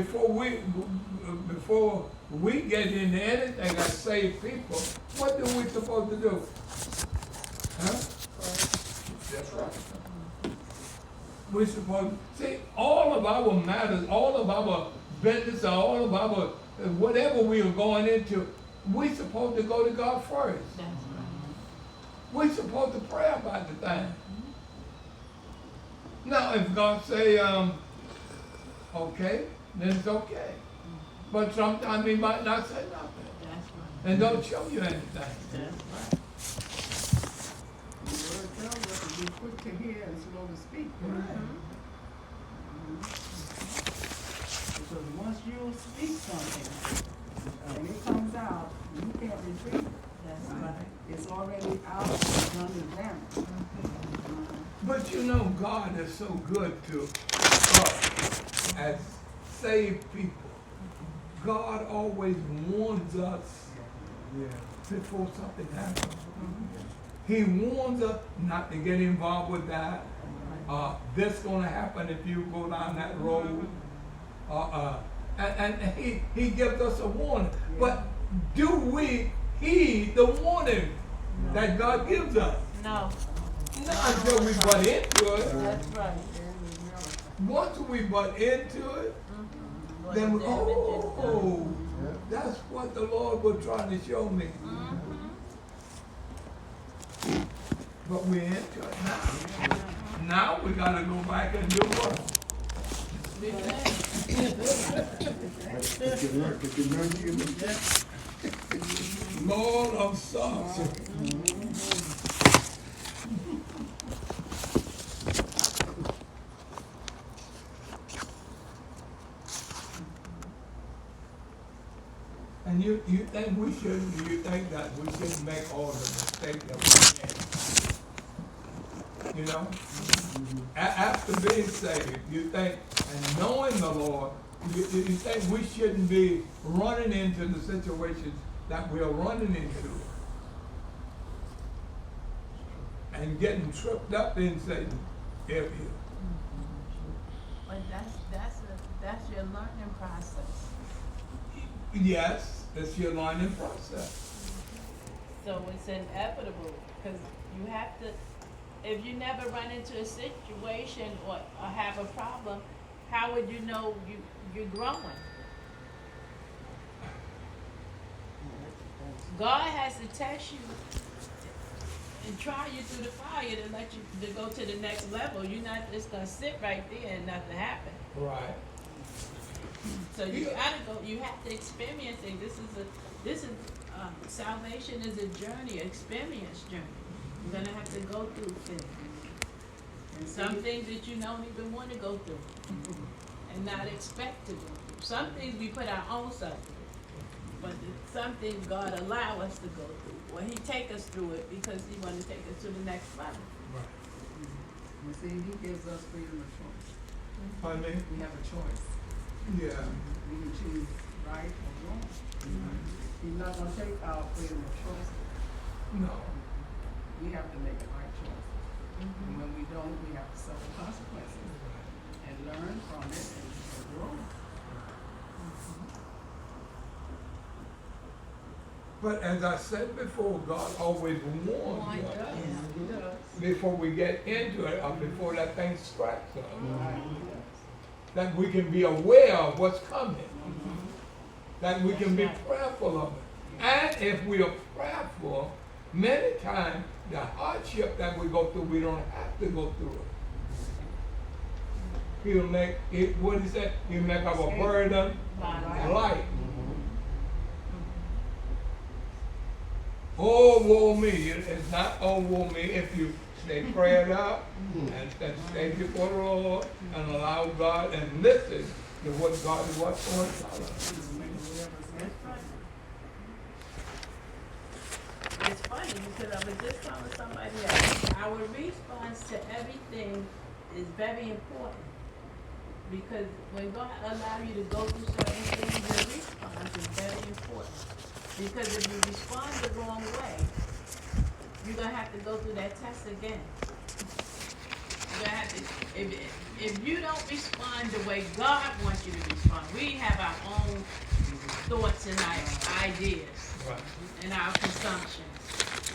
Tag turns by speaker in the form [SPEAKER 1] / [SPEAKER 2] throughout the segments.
[SPEAKER 1] before we get into anything as saved people, what are we supposed to do? Huh? That's right. We're supposed to see all of our matters, all of our business, all of our whatever we are going into, we're supposed to go to God first.
[SPEAKER 2] That's right.
[SPEAKER 1] We're supposed to pray about the thing. Now, if God say, okay, then it's okay. But sometimes He might not say nothing
[SPEAKER 2] That's right.
[SPEAKER 1] and don't show you anything.
[SPEAKER 2] That's right.
[SPEAKER 3] The word tells us to be quick to hear and slow to speak. Because once you speak something, and it comes out, you can't retrieve it.
[SPEAKER 2] That's right.
[SPEAKER 3] It's already out and done the damage.
[SPEAKER 1] But you know, God is so good to us as saved people. God always warns us before something happens. He warns us not to get involved with that. This going to happen if you go down that road. And he gives us a warning. But do we heed the warning that God gives us?
[SPEAKER 2] No.
[SPEAKER 1] Not until we butt into it.
[SPEAKER 2] That's right.
[SPEAKER 1] Once we butt into it,
[SPEAKER 2] What
[SPEAKER 1] then we,
[SPEAKER 2] the damage is done.
[SPEAKER 1] oh, that's what the Lord was trying to show me. But we're into it now. Now we got to go back and do what? Lord of sorrows. And you think we shouldn't, you think that we shouldn't make all the mistakes that we can. You know? After being saved, you think, and knowing the Lord, you think we shouldn't be running into the situations that we are running into. And getting tripped up in Satan area.
[SPEAKER 2] But that's your learning process.
[SPEAKER 1] Yes, it's your learning process.
[SPEAKER 2] So it's inevitable because you have to, if you never run into a situation or have a problem, how would you know you're growing? God has to test you and try you through the fire to let you to go to the next level. You're not just gonna sit right there and nothing happen.
[SPEAKER 1] Right.
[SPEAKER 2] So you gotta go. You have to experience it. This is salvation is a journey, experience journey. You're gonna have to go through things, and some things that you don't even want to go through, and not expect to go through. Some things we put our own self through, but some things God allow us to go through, or He take us through it because He want to take us to the next level.
[SPEAKER 1] Right.
[SPEAKER 3] You see, He gives us freedom of choice.
[SPEAKER 1] Pardon me?
[SPEAKER 3] We have a choice.
[SPEAKER 1] Yeah.
[SPEAKER 3] We can choose right or wrong. He's not going to take our freedom of choice.
[SPEAKER 1] No.
[SPEAKER 3] We have to make the right choice. And when we don't, we have to suffer consequences and learn from it and grow.
[SPEAKER 1] But as I said before, God always warns us
[SPEAKER 3] He does.
[SPEAKER 1] before we get into it or before that thing strikes us.
[SPEAKER 3] Right.
[SPEAKER 1] That we can be aware of what's coming. That we can be prayerful of it. And if we are prayerful, many times the hardship that we go through, we don't have to go through it. He'll make it, what he said, he'll make our burden light. Oh, woe me. It's not oh, woe me if you stay prayed up and stay before the Lord and allow God and listen to what God is going to tell us.
[SPEAKER 2] It's funny because I was just telling somebody else, our response to everything is very important. Because when God allows you to go through certain things, your response is very important. Because if you respond the wrong way, you're going to have to go through that test again. gonna have to, if you don't respond the way God wants you to respond, we have our own thoughts and our ideas
[SPEAKER 1] Right.
[SPEAKER 2] and our consumptions.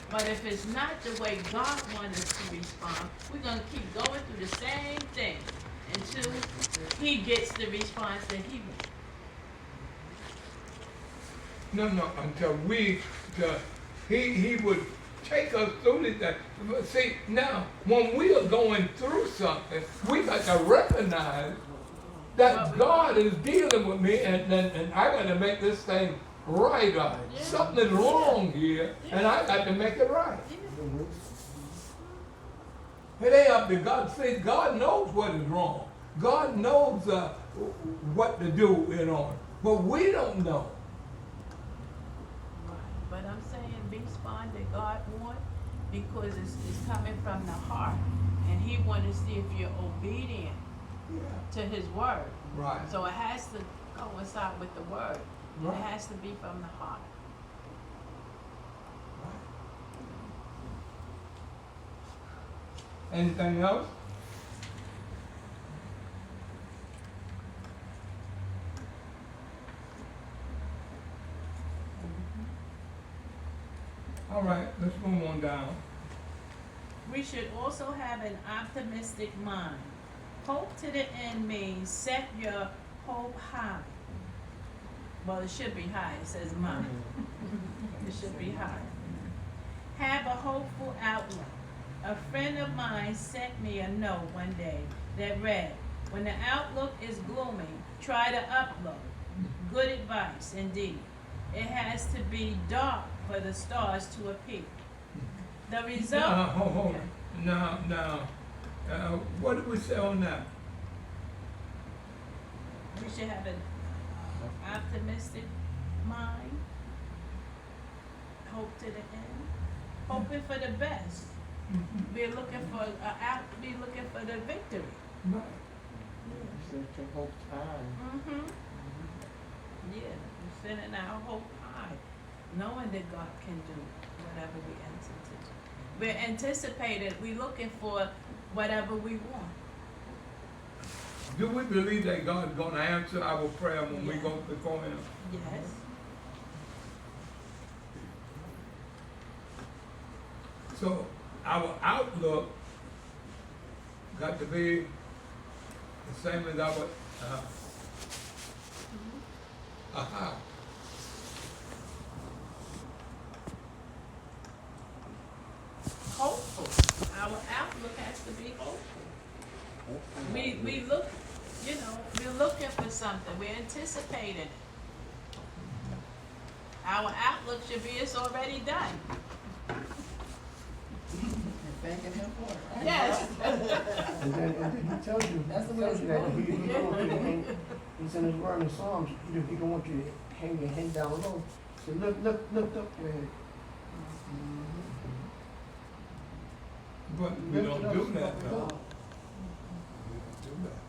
[SPEAKER 2] But if it's not the way God wants us to respond, we're gonna keep going through the same thing until He gets the response that He wants.
[SPEAKER 1] No, until he would take us through this thing. But see, now, when we are going through something, we got to recognize that God is dealing with me, and I got to make this thing right. Something is wrong here, and I got to make it right. It ain't up to God. See, God knows what is wrong. God knows what to do, but we don't know.
[SPEAKER 2] But I'm saying respond that God wants because it's coming from the heart. And He wants to see if you're obedient to His word.
[SPEAKER 1] Right.
[SPEAKER 2] So it has to coincide with the word.
[SPEAKER 1] Right.
[SPEAKER 2] It has to be from the heart.
[SPEAKER 1] Anything else? All right, let's move on down.
[SPEAKER 2] We should also have an optimistic mind. Hope to the end means set your hope high. Well, it should be high. It says mind. It should be high. Have a hopeful outlook. A friend of mine sent me a note one day that read, "When the outlook is gloomy, try to uplook." Good advice, indeed. It has to be dark for the stars to appear. The result.
[SPEAKER 1] Hold on. Now, what did we say on that?
[SPEAKER 2] We should have an optimistic mind. Hope to the end. Hoping for the best. We're looking for the victory.
[SPEAKER 1] Right.
[SPEAKER 4] Set your hopes high.
[SPEAKER 2] Yeah, we're sending our hope high, knowing that God can do whatever we anticipate. We're anticipated. We're looking for whatever we want.
[SPEAKER 1] Do we believe that God's going to answer our prayer when we go before Him?
[SPEAKER 2] Yes.
[SPEAKER 1] So our outlook got to be the same as our aha.
[SPEAKER 2] Hopeful. Our outlook has to be hopeful. We look, we're looking for something. We're anticipating it. Our outlook should be it's already done.
[SPEAKER 3] Thanking Him for it, right?
[SPEAKER 2] Yes.
[SPEAKER 4] And then he tells you,
[SPEAKER 3] That's the way it's
[SPEAKER 4] that he
[SPEAKER 3] supposed to be.
[SPEAKER 4] don't want you to hang, he's in his word in Psalms, he don't want you to hang your head down low. So look up your head.
[SPEAKER 1] But we don't do that though.
[SPEAKER 4] No.
[SPEAKER 1] We don't do that.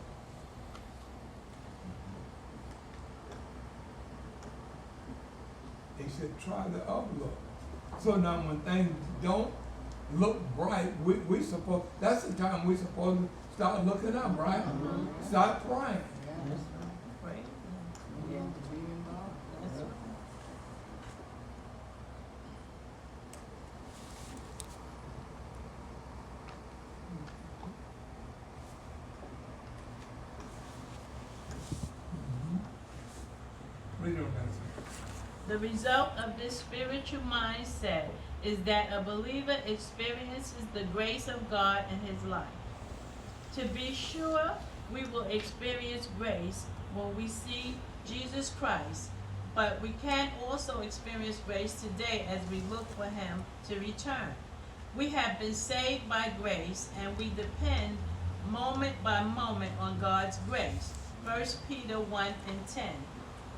[SPEAKER 1] He said, try the outlook. So now when things don't look bright, we supposed, that's the time we supposed to start looking up, right? Start praying.
[SPEAKER 2] Right.
[SPEAKER 3] Yeah, to be involved.
[SPEAKER 2] That's right.
[SPEAKER 1] Read on that.
[SPEAKER 2] The result of this spiritual mindset is that a believer experiences the grace of God in his life. To be sure, we will experience grace when we see Jesus Christ, but we can also experience grace today as we look for Him to return. We have been saved by grace, and we depend moment by moment on God's grace. 1 Peter 1:10.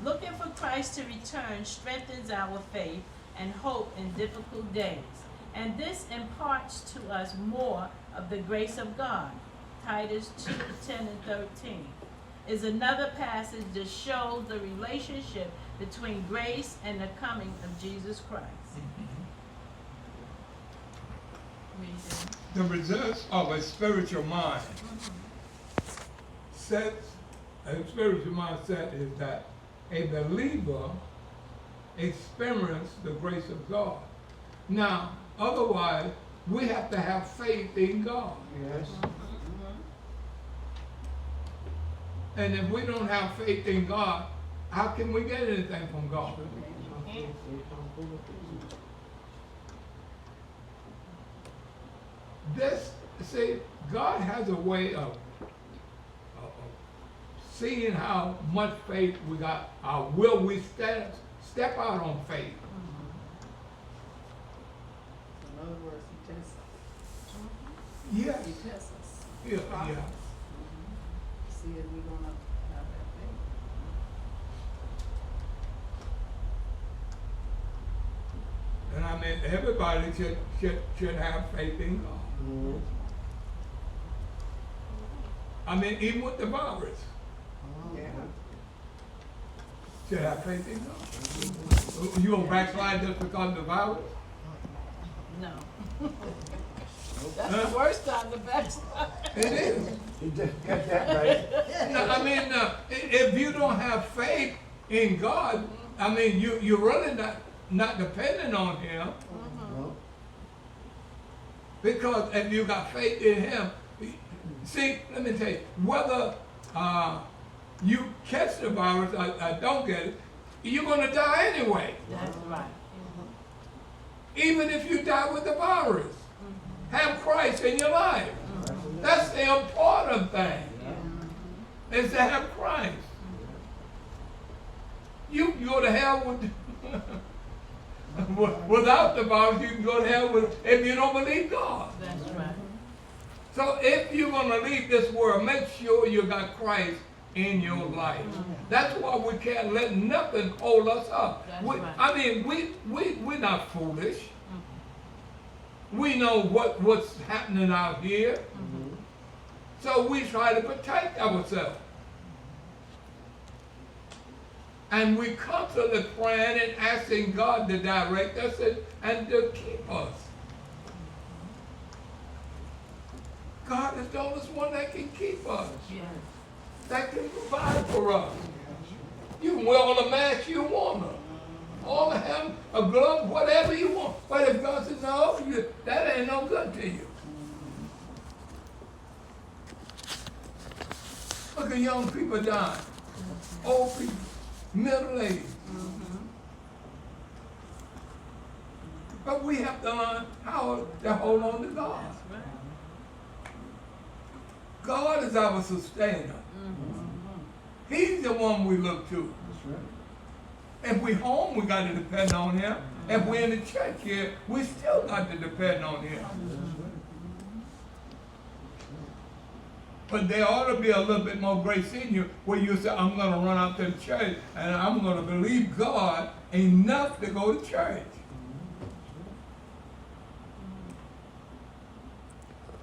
[SPEAKER 2] Looking for Christ to return strengthens our faith and hope in difficult days. And this imparts to us more of the grace of God. Titus 2:10-13 is another passage that shows the relationship between grace and the coming of Jesus Christ.
[SPEAKER 1] The results of a spiritual mind a spiritual mindset is that a believer experiences the grace of God. Now, otherwise, we have to have faith in God.
[SPEAKER 4] Yes.
[SPEAKER 1] And if we don't have faith in God, how can we get anything from God? God has a way of seeing how much faith we got. Will we step out on faith?
[SPEAKER 3] In other words, he tests us.
[SPEAKER 1] Yes.
[SPEAKER 3] He tests us.
[SPEAKER 1] Yeah.
[SPEAKER 3] See if we're gonna have that faith.
[SPEAKER 1] And I mean, everybody should have faith in God.
[SPEAKER 4] Mm-hmm.
[SPEAKER 1] I mean, even with the virus,
[SPEAKER 3] Yeah.
[SPEAKER 1] should have faith in God. You gonna backslide just because of the virus?
[SPEAKER 2] No. That's the worst time to backslide.
[SPEAKER 1] It is.
[SPEAKER 4] You just got that right.
[SPEAKER 1] No, I mean, if you don't have faith in God, I mean, you're really not dependent on Him.
[SPEAKER 4] No.
[SPEAKER 1] Because if you got faith in Him, see, let me tell you, whether you catch the virus or don't get it, you're going to die anyway.
[SPEAKER 2] That's right.
[SPEAKER 1] Even if you die with the virus, have Christ in your life. That's the important thing, is to have Christ. You go to hell with, without the virus, you can go to hell if you don't believe God.
[SPEAKER 2] That's right.
[SPEAKER 1] So if you're going to leave this world, make sure you got Christ in your life. That's why we can't let nothing hold us up.
[SPEAKER 2] That's
[SPEAKER 1] We,
[SPEAKER 2] right.
[SPEAKER 1] I mean, we're not foolish. We know what's happening out here. So we try to protect ourselves. And we constantly praying and asking God to direct us and to keep us. God is the only one that can keep us,
[SPEAKER 2] Yes.
[SPEAKER 1] that can provide for us. You can wear all the masks you want, all the hem, a glove, whatever you want. But if God says no, that ain't no good to you. Look at young people dying, old people, middle aged. But we have to learn how to hold on to God.
[SPEAKER 2] That's right.
[SPEAKER 1] God is our sustainer. He's the one we look to.
[SPEAKER 4] That's right.
[SPEAKER 1] If we home, we got to depend on Him. If we're in the church here, we still got to depend on Him. But there ought to be a little bit more grace in you where you say, I'm going to run out to the church and I'm going to believe God enough to go to church.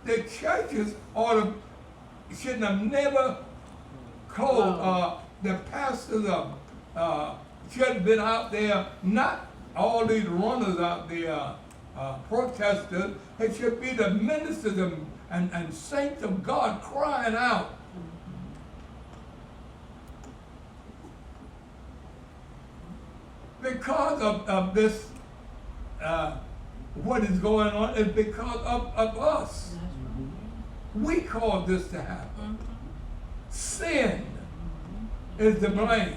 [SPEAKER 1] The churches shouldn't have never closed. The pastors should have been out there, not all these runners out there, protesters. It should be the ministers and saints of God crying out. Because of this, what is going on is because of us. We caused this to happen. Sin is the blame.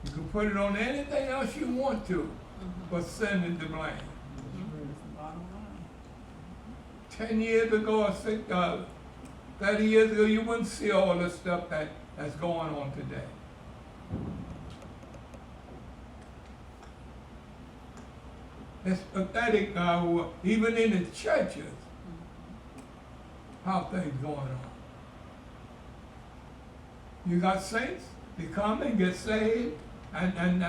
[SPEAKER 1] You can put it on anything else you want to, but sin is the blame.
[SPEAKER 3] It's the bottom line.
[SPEAKER 1] 10 years ago, I think 30 years ago, you wouldn't see all the stuff that's going on today. It's pathetic, even in the churches, how things going on. You got saints, they come and get saved, and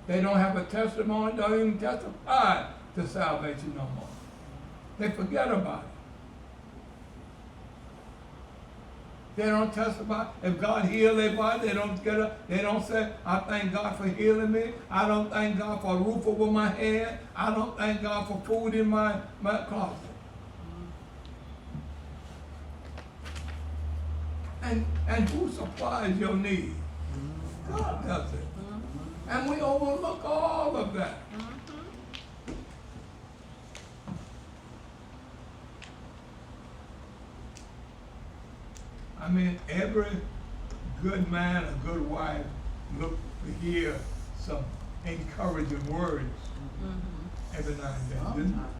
[SPEAKER 1] they don't have a testimony, don't even testify to salvation no more. They forget about They don't testify. If God healed their body, they don't get up. They don't say, I thank God for healing me. I don't thank God for a roof over my head. I don't thank God for food in my closet. And who supplies your need? God does it. And we overlook all of that. I mean, every good man or good wife look to hear some encouraging words every now and then.